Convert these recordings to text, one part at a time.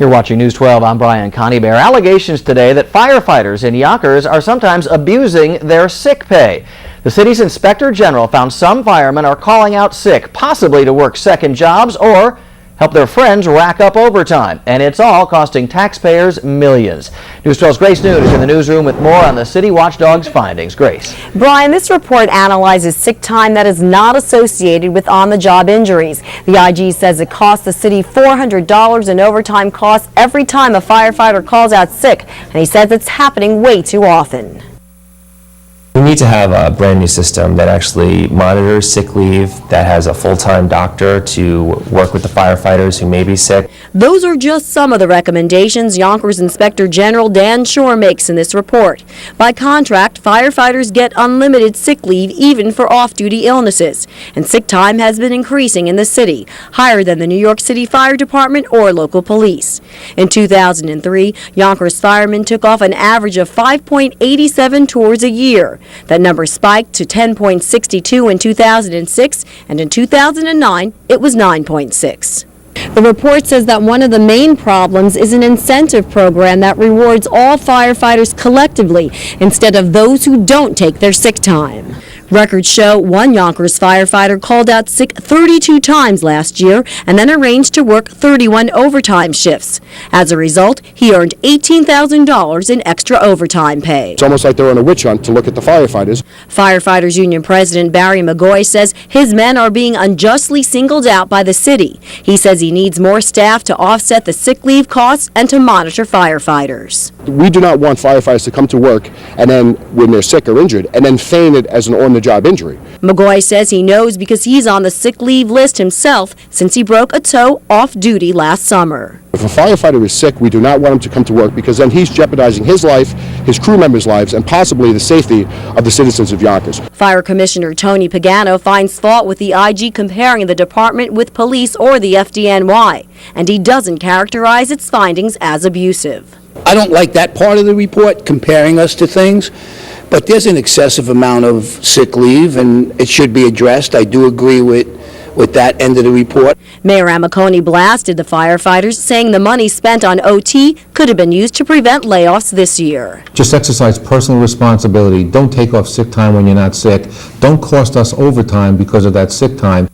You're watching News 12. I'm Brian Coneybear. Allegations today that firefighters in Yonkers are sometimes abusing their sick pay. The city's inspector general found some firemen are calling out sick, possibly to work second jobs or help their friends rack up overtime. And it's all costing taxpayers millions. News 12's Grace Noon is in the newsroom with more on the city watchdog's findings. Grace. Brian, this report analyzes sick time that is not associated with on-the-job injuries. The IG says it costs the city $400 in overtime costs every time a firefighter calls out sick, and he says it's happening way too often. We need to have a brand new system that actually monitors sick leave, that has a full-time doctor to work with the firefighters who may be sick. Those are just some of the recommendations Yonkers Inspector General Dan Schorr makes in this report. By contract, firefighters get unlimited sick leave even for off-duty illnesses, and sick time has been increasing in the city, higher than the New York City Fire Department or local police. In 2003, Yonkers firemen took off an average of 5.87 tours a year. That number spiked to 10.62 in 2006, and in 2009, it was 9.6. The report says that one of the main problems is an incentive program that rewards all firefighters collectively instead of those who don't take their sick time. Records show one Yonkers firefighter called out sick 32 times last year and then arranged to work 31 overtime shifts. As a result, he earned $18,000 in extra overtime pay. It's almost like they're on a witch hunt to look at the firefighters. Firefighters Union President Barry McGoy says his men are being unjustly singled out by the city. He says he needs more staff to offset the sick leave costs and to monitor firefighters. We do not want firefighters to come to work and then, when they're sick or injured, and then feign it as an on-the-job injury. McGoy says he knows because he's on the sick leave list himself since he broke a toe off-duty last summer. If a firefighter is sick, we do not want him to come to work because then he's jeopardizing his life, his crew members' lives, and possibly the safety of the citizens of Yonkers. Fire Commissioner Tony Pagano finds fault with the IG comparing the department with police or the FDNY, and he doesn't characterize its findings as abusive. I don't like that part of the report, comparing us to things, but there's an excessive amount of sick leave, and it should be addressed. I do agree with that end of the report. Mayor Amiconi blasted the firefighters, saying the money spent on OT could have been used to prevent layoffs this year. Just exercise personal responsibility. Don't take off sick time when you're not sick. Don't cost us overtime because of that sick time.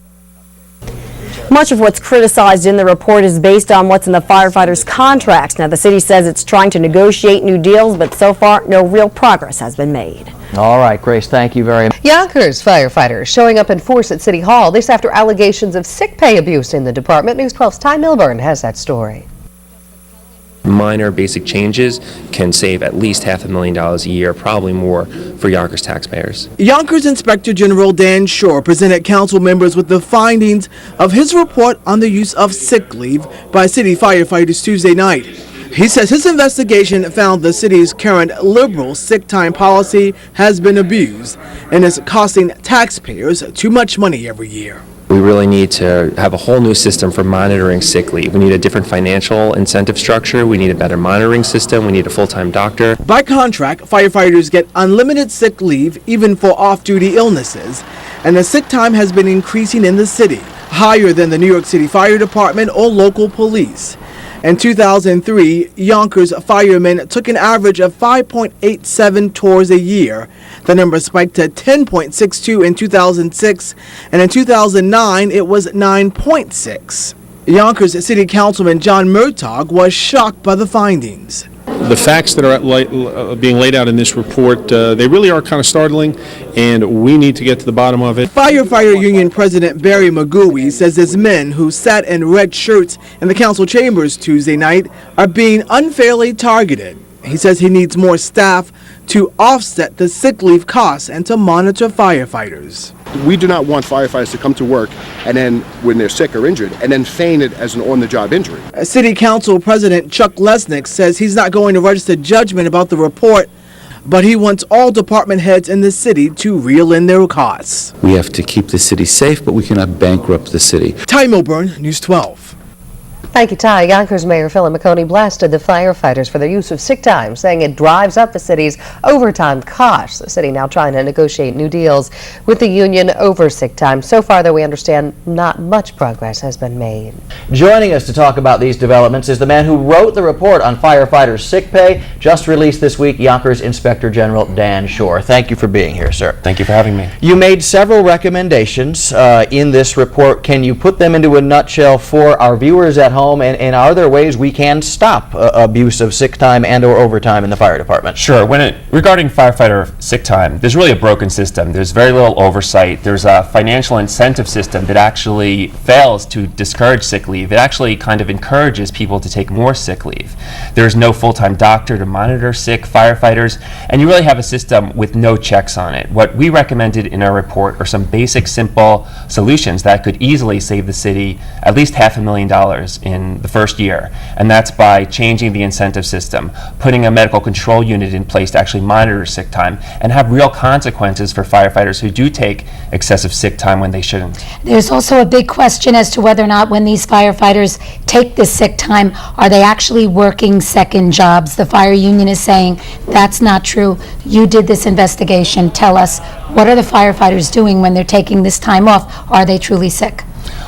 Much of what's criticized in the report is based on what's in the firefighters' contracts. Now, the city says it's trying to negotiate new deals, but so far, no real progress has been made. All right, Grace, thank you very much. Yonkers firefighters showing up in force at City Hall. This after allegations of sick pay abuse in the department. News 12's Ty Milburn has that story. Minor basic changes can save at least $500,000 a year, probably more, for Yonkers taxpayers. Yonkers Inspector General Dan Schorr presented council members with the findings of his report on the use of sick leave by city firefighters Tuesday night. He says his investigation found the city's current liberal sick time policy has been abused and is costing taxpayers too much money every year. We really need to have a whole new system for monitoring sick leave. We need a different financial incentive structure. We need a better monitoring system. We need a full-time doctor. By contract, firefighters get unlimited sick leave even for off-duty illnesses, and the sick time has been increasing in the city, higher than the New York City Fire Department or local police. In 2003, Yonkers firemen took an average of 5.87 tours a year. The number spiked to 10.62 in 2006, and in 2009 it was 9.6. Yonkers City Councilman John Murtaugh was shocked by the findings. The facts that are being laid out in this report, they really are kind of startling, and we need to get to the bottom of it. Firefighter Union President Barry McGoy says his men who sat in red shirts in the council chambers Tuesday night are being unfairly targeted. He says he needs more staff to offset the sick leave costs and to monitor firefighters. We do not want firefighters to come to work and then, when they're sick or injured, and then feign it as an on-the-job injury. City Council President Chuck Lesnick says he's not going to register judgment about the report, but he wants all department heads in the city to reel in their costs. We have to keep the city safe, but we cannot bankrupt the city. Ty Milburn, News 12. Thank you, Ty. Yonkers Mayor Philip McConey blasted the firefighters for their use of sick time, saying it drives up the city's overtime costs. The city now trying to negotiate new deals with the union over sick time. So far, though, we understand not much progress has been made. Joining us to talk about these developments is the man who wrote the report on firefighters' sick pay, just released this week, Yonkers Inspector General Dan Schorr. Thank you for being here, sir. Thank you for having me. You made several recommendations in this report. Can you put them into a nutshell for our viewers at home, and are there ways we can stop abuse of sick time and or overtime in the fire department? Sure. Regarding firefighter sick time, there's really a broken system. There's very little oversight. There's a financial incentive system that actually fails to discourage sick leave. It actually kind of encourages people to take more sick leave. There's no full-time doctor to monitor sick firefighters, and you really have a system with no checks on it. What we recommended in our report are some basic, simple solutions that could easily save the city at least $500,000 in the first year, and that's by changing the incentive system, putting a medical control unit in place to actually monitor sick time, and have real consequences for firefighters who do take excessive sick time when they shouldn't. There's also a big question as to whether or not when these firefighters take this sick time, are they actually working second jobs? The fire union is saying that's not true. You did this investigation. Tell us, what are the firefighters doing when they're taking this time off? Are they truly sick?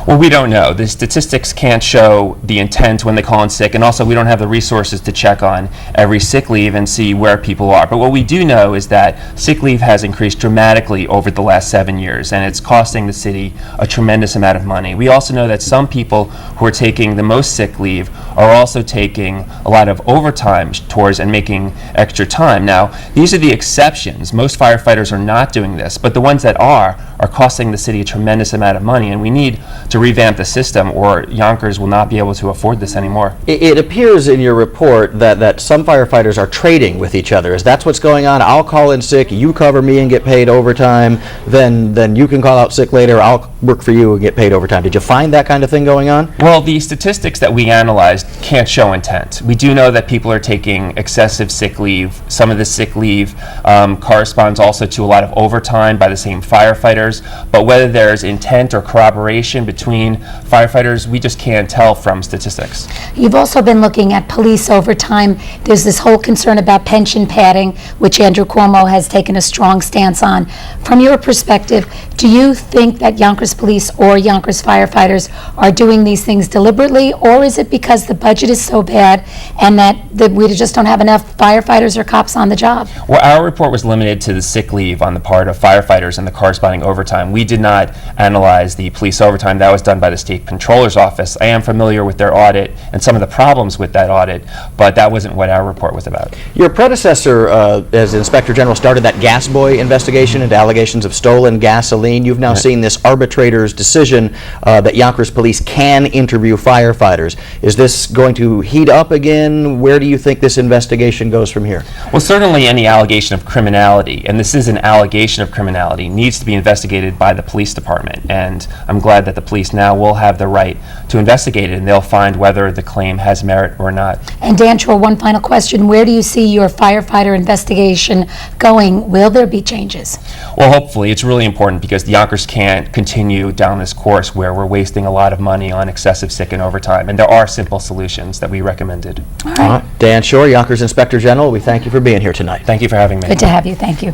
Well, we don't know. The statistics can't show the intent when they call in sick, and also we don't have the resources to check on every sick leave and see where people are. But what we do know is that sick leave has increased dramatically over the last 7 years, and it's costing the city a tremendous amount of money. We also know that some people who are taking the most sick leave are also taking a lot of overtime towards and making extra time. Now, these are the exceptions. Most firefighters are not doing this, but the ones that are costing the city a tremendous amount of money, and we need to revamp the system, or Yonkers will not be able to afford this anymore. It appears in your report that some firefighters are trading with each other. Is that what's going on? I'll call in sick, you cover me and get paid overtime, then you can call out sick later, I'll work for you and get paid overtime. Did you find that kind of thing going on? Well, the statistics that we analyzed can't show intent. We do know that people are taking excessive sick leave. Some of the sick leave corresponds also to a lot of overtime by the same firefighters, but whether there's intent or corroboration between firefighters, we just can't tell from statistics. You've also been looking at police overtime. There's this whole concern about pension padding, which Andrew Cuomo has taken a strong stance on. From your perspective, do you think that Yonkers police or Yonkers firefighters are doing these things deliberately, or is it because the budget is so bad and that we just don't have enough firefighters or cops on the job? Well, our report was limited to the sick leave on the part of firefighters and the corresponding overtime. We did not analyze the police overtime. That was done by the State Controller's Office. I am familiar with their audit and some of the problems with that audit, but that wasn't what our report was about. Your predecessor as Inspector General started that gas boy investigation into allegations of stolen gasoline. You've now seen this arbitrator's decision that Yonkers police can interview firefighters. Is this going to heat up again? Where do you think this investigation goes from here? Well, certainly any allegation of criminality, and this is an allegation of criminality, needs to be investigated by the police department, and I'm glad that the police now will have the right to investigate it, and they'll find whether the claim has merit or not. And Dan Schorr, one final question. Where do you see your firefighter investigation going? Will there be changes? Well, hopefully. It's really important because the Yonkers can't continue down this course where we're wasting a lot of money on excessive sick and overtime, and there are simple solutions that we recommended. All right. Dan Schorr, Yonkers Inspector General, we thank you for being here tonight. Thank you for having me. Good to have you. Thank you.